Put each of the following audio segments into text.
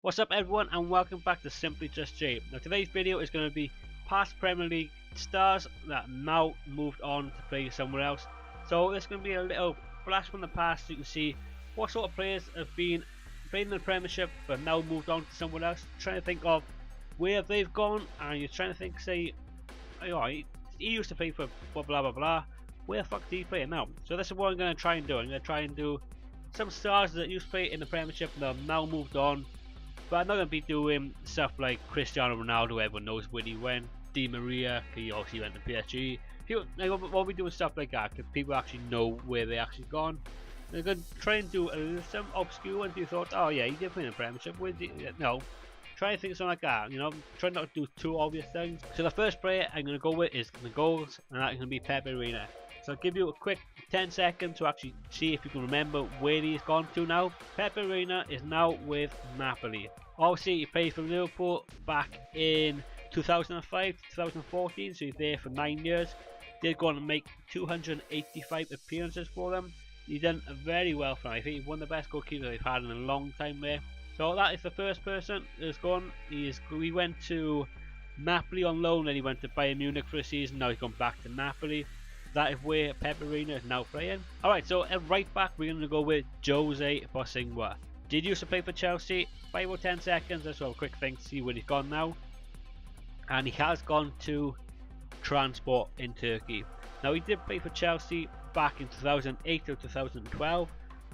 What's up everyone and welcome back to Simply Just Jay. Now today's video is going to be past Premier League stars that now moved on to play somewhere else. So there's going to be a little flash from the past so you can see what sort of players have been playing in the Premiership but now moved on to somewhere else. Trying to think of where they've gone and you're trying to think, say, alright, he used to play for blah blah blah, where the fuck do he play now? So this is what I'm going to try and do. I'm going to try and do some stars that used to play in the Premiership that have now moved on. But I'm not going to be doing stuff like Cristiano Ronaldo, everyone knows where he went. Di Maria, he obviously went to PSG. I won't be doing stuff like that because people actually know where they actually gone. I'm going to try and do some obscure ones you thought, oh yeah, he did play in the Premiership. No. Try and think of something like that, you know, try not to do too obvious things. So the first player I'm going to go with is the goals, and that's going to be Pepe Reina. So I'll give you a quick 10 seconds to actually see if you can remember where he's gone to now. Pepe Reina is now with Napoli. Obviously he played for Liverpool back in 2005 to 2014, so he's there for 9 years. Did go on to make 285 appearances for them. He's done very well for them. I think he's one of the best goalkeepers they've had in a long time there. So that is the first person that's gone. He went to Napoli on loan, then he went to Bayern Munich for a season. Now he's gone back to Napoli. That is where Pepe Reina is now playing. Alright, so at right back we're going to go with Jose Bosingwa. Did used to play for Chelsea. 5 or 10 seconds, let's have a quick think, see where he's gone now. And he has gone to Transport in Turkey. Now he did play for Chelsea back in 2008 or 2012.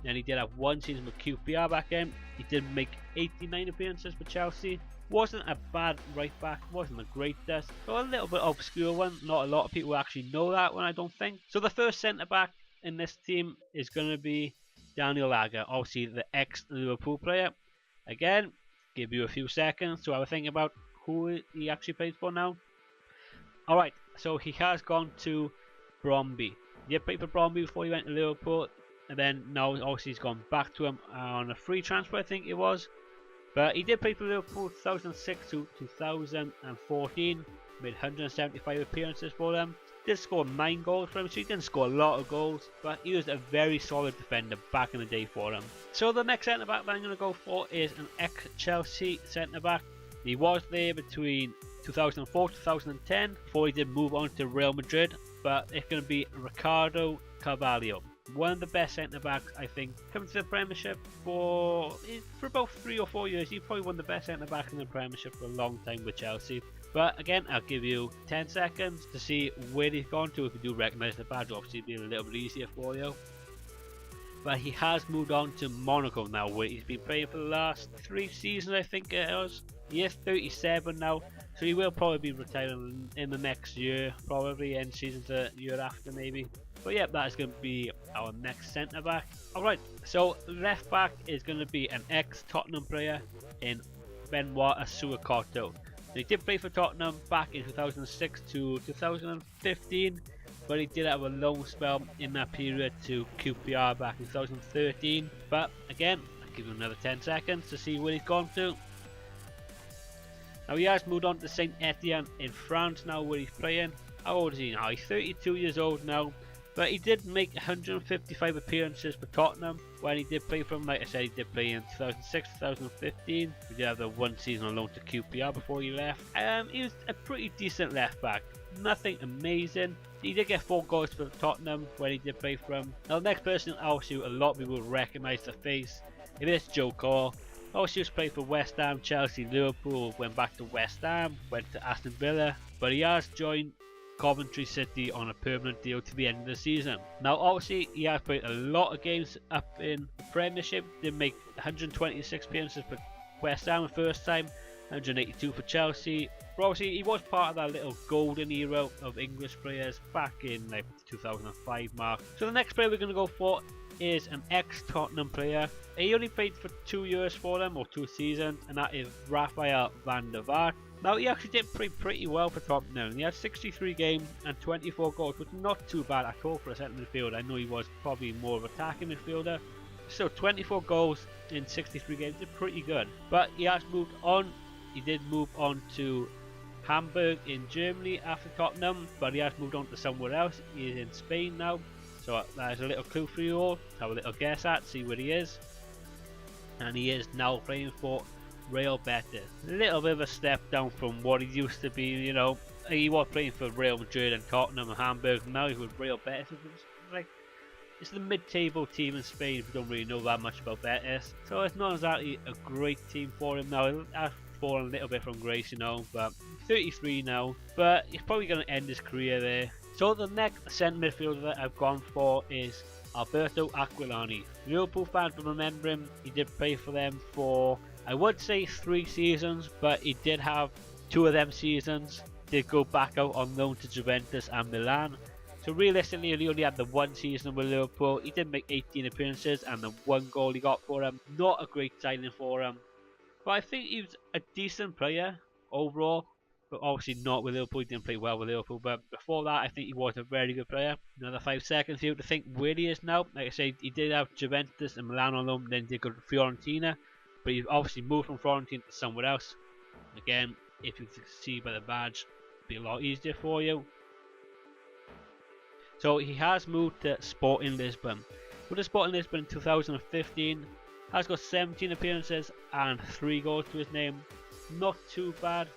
And he did have one season with QPR back then. He did make 89 appearances for Chelsea. Wasn't a bad right back, wasn't a great test, but a little bit obscure one. Not a lot of people actually know that one, I don't think. So the first centre back in this team is going to be Daniel Agger, obviously the ex-Liverpool player. Again, give you a few seconds to have a think about who he actually plays for now. Alright, so he has gone to Bromby. He did play for Bromby before he went to Liverpool. And then now obviously he's gone back to him on a free transfer, I think it was. But he did play for Liverpool 2006 to 2014. Made 175 appearances for them. Did score 9 goals for him, so he didn't score a lot of goals. But he was a very solid defender back in the day for them. So the next centre back that I'm going to go for is an ex-Chelsea centre back. He was there between 2004 to 2010 before he did move on to Real Madrid. But it's going to be Ricardo Carvalho. One of the best centre backs, I think, coming to the Premiership for about 3 or 4 years. He's probably one of the best centre backs in the Premiership for a long time with Chelsea. But again, I'll give you 10 seconds to see where he's gone to. If you do recognise the badge, obviously it'll be a little bit easier for you. But he has moved on to Monaco now, where he's been playing for the last 3 seasons, I think it was. He is 37 now, so he will probably be retiring in the next year, probably end season the year after maybe. But yeah, that is going to be our next centre back. Alright, so left back is going to be an ex-Tottenham player in Benoit Asuakoto. He did play for Tottenham back in 2006 to 2015, but he did have a long spell in that period to QPR back in 2013. But again, I'll give you another 10 seconds to see where he's gone to. Now he has moved on to Saint Etienne in France now, where he's playing. How old is he now? He's 32 years old now. But he did make 155 appearances for Tottenham when he did play for him. Like I said, he did play in 2006, 2015. He did have the one season on loan to QPR before he left. He was a pretty decent left back. Nothing amazing. He did get 4 goals for Tottenham when he did play for him. Now the next person, obviously a lot of people will recognise the face. It is Joe Cole. Obviously he played for West Ham, Chelsea, Liverpool, went back to West Ham, went to Aston Villa. But he has joined Coventry City on a permanent deal to the end of the season. Now obviously he has played a lot of games up in the Premiership. Did make 126 appearances for West Ham the first time, 182 for Chelsea. But obviously he was part of that little golden era of English players back in like 2005 mark. So the next player we're going to go for is an ex-Tottenham player. He only played for 2 years for them, or 2 seasons, and that is Rafael van der Vaart. Now he actually did play pretty well for Tottenham. He had 63 games and 24 goals, which is not too bad at all for a centre midfielder. I know he was probably more of an attacking midfielder. So 24 goals in 63 games is pretty good. But he has moved on. He did move on to Hamburg in Germany after Tottenham, but he has moved on to somewhere else. He is in Spain now. So that is a little clue for you all. Have a little guess at, see where he is. And he is now playing for Real Betis. A little bit of a step down from what he used to be, you know. He was playing for Real Madrid and Tottenham and Hamburg, now he's with Real Betis. Like, it's the mid-table team in Spain if you don't really know that much about Betis. So it's not exactly a great team for him now. It has fallen a little bit from grace, you know, but 33 now. But he's probably going to end his career there. So the next centre midfielder that I've gone for is Alberto Aquilani. Liverpool fans will remember him. He did play for them for, I would say, 3 seasons, but he did have 2 of them seasons. Did go back out on loan to Juventus and Milan. So realistically, he only had the 1 season with Liverpool. He did make 18 appearances and the 1 goal he got for him. Not a great signing for him. But I think he was a decent player overall. But obviously not with Liverpool. He didn't play well with Liverpool. But before that, I think he was a very good player. Another 5 seconds for you to think where he is now. Like I said, he did have Juventus and Milan on loan. Then did go to Fiorentina. But he obviously moved from Fiorentina to somewhere else. Again, if you can see by the badge, it'll be a lot easier for you. So he has moved to Sporting Lisbon. With the Sporting Lisbon in 2015, has got 17 appearances and 3 goals to his name. Not too bad,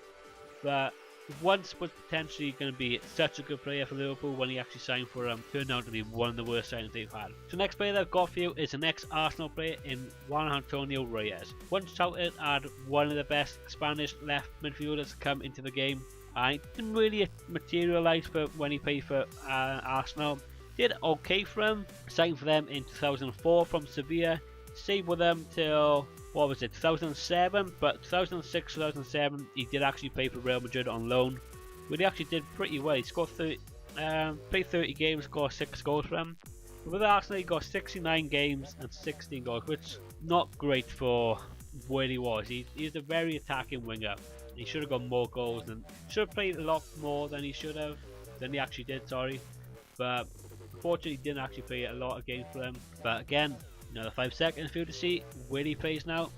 but once was potentially going to be such a good player for Liverpool when he actually signed for him. Turned out to be one of the worst signings they've had. So next player that I've got for you is an ex-Arsenal player in Juan Antonio Reyes. Once touted as one of the best Spanish left midfielders to come into the game. It didn't really materialise for when he played for Arsenal. Did okay for him. Signed for them in 2004 from Sevilla. Stayed with them till, what was it, 2007? But 2006, 2007, he did actually play for Real Madrid on loan. But he actually did pretty well. He scored played 30 games, scored 6 goals for them. But with Arsenal, he got 69 games and 16 goals, which not great for where he was. He's a very attacking winger. He should have got more goals and should have played a lot more than he actually did, sorry. But unfortunately he didn't actually play a lot of games for them. But again, another 5 seconds for you to see where he plays now.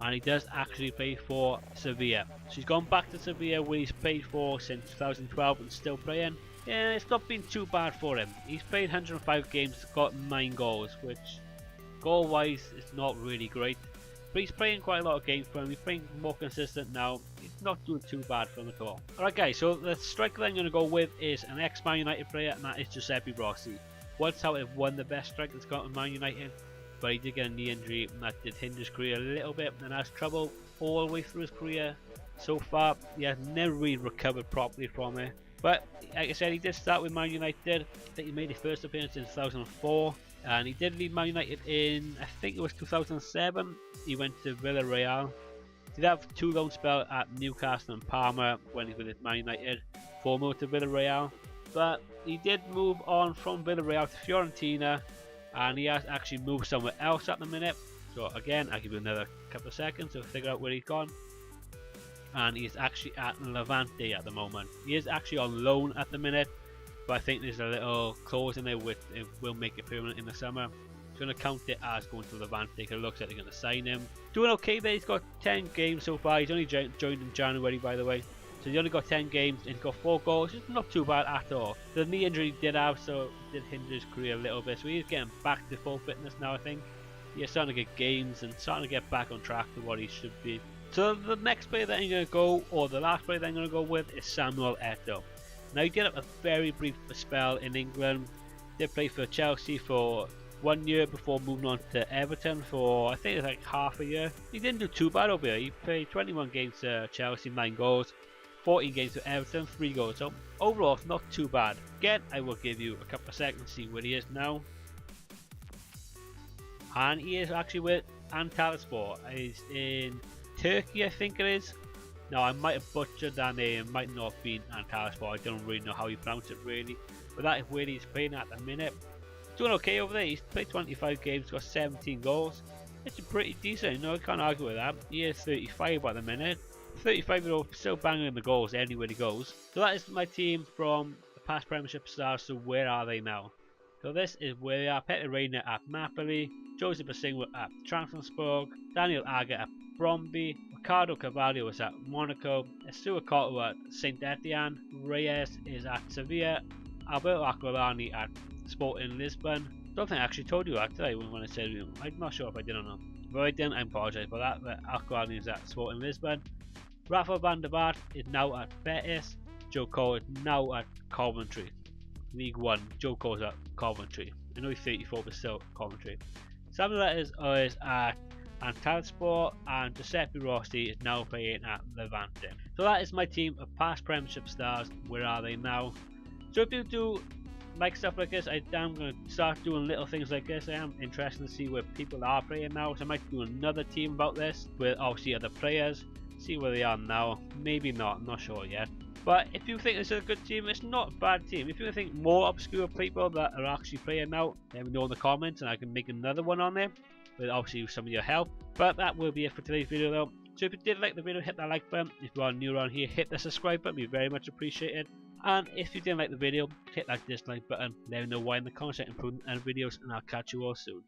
And he does actually play for Sevilla. So he's gone back to Sevilla where he's played for since 2012 and still playing. Yeah, it's not been too bad for him. He's played 105 games, got 9 goals, which goal wise is not really great. But he's playing quite a lot of games for him. He's playing more consistent now. He's not doing too bad for him at all. Alright guys, so the striker that I'm going to go with is an ex-Man United player, and that is Giuseppe Rossi. Once out of one of the best strikers got in Man United, but he did get a knee injury and that did hinder his career a little bit and has trouble all the way through his career. So far, he has never really recovered properly from it. But like I said, he did start with Man United. I think he made his first appearance in 2004. And he did leave Man United in, I think it was 2007. He went to Villarreal. He did have 2 loan spells at Newcastle and Parma when he was with Man United. 4 moved to Villarreal. But he did move on from Villarreal to Fiorentina. And he has actually moved somewhere else at the minute. So again, I'll give you another couple of seconds to figure out where he's gone. And he's actually at Levante at the moment. He is actually on loan at the minute. But I think there's a little clause in there which it will make it permanent in the summer. I'm going to count it as going to Levante because it looks like they're going to sign him. Doing okay there, he's got 10 games so far. He's only joined in January, by the way. So he's only got 10 games and he's got 4 goals. It's not too bad at all. The knee injury he did have, so it did hinder his career a little bit. So he's getting back to full fitness now, I think. He's starting to get games and starting to get back on track to what he should be. So the next player that I'm going to go, or the last player that I'm going to go with, is Samuel Eto'o. Now he did have a very brief spell in England. Did play for Chelsea for 1 year before moving on to Everton for, I think it was like half a year. He didn't do too bad over here. He played 21 games to Chelsea, 9 goals. 14 games to Everton, 3 goals. So overall, it's not too bad. Again, I will give you a couple of seconds to see where he is now. And he is actually with Antalyaspor. He's in Turkey, I think it is. Now, I might have butchered that name. It might not have been Antalyaspor. I don't really know how you pronounce it really. But that is where he's playing at the minute. Doing okay over there. He's played 25 games, got 17 goals. It's pretty decent, you know, I can't argue with that. He is 35 at the minute. 35-year-old still banging the goals anywhere he goes. So that is my team from the past Premiership stars. So where are they now? So this is where they are. Peter Reina at Napoli, Joseph Basingwa at Trabzonspor, Daniel Agger at Bromby, Ricardo Carvalho is at Monaco, Stuart Cotto at Saint Etienne, Reyes is at Sevilla, Alberto Aquilani at Sporting Lisbon. Don't think I actually told you that, did I, when I said, I'm not sure if I did or not. Royden, I apologise for that, but Aquan is at Sporting Lisbon. Rafa van der Vaart is now at Betis. Joe Cole is now at Coventry. League 1, Joe Cole's at Coventry. I know he's 34 but still Coventry. Some of that is at Antalyaspor, and Giuseppe Rossi is now playing at Levante. So that is my team of past Premiership stars. Where are they now? So if you do like stuff like this, I am going to start doing little things like this. I am interested to see where people are playing now, so I might do another team about this with obviously other players, see where they are now. Maybe not, I'm not sure yet. But if you think this is a good team, it's not a bad team. If you think more obscure people that are actually playing now, let me know in the comments and I can make another one on there with obviously some of your help. But that will be it for today's video though. So if you did like the video, hit that like button. If you are new around here, hit the subscribe button, it'd be very much appreciated. And if you didn't like the video, hit that dislike button. Let me know why in the comments, improving and videos, and I'll catch you all soon.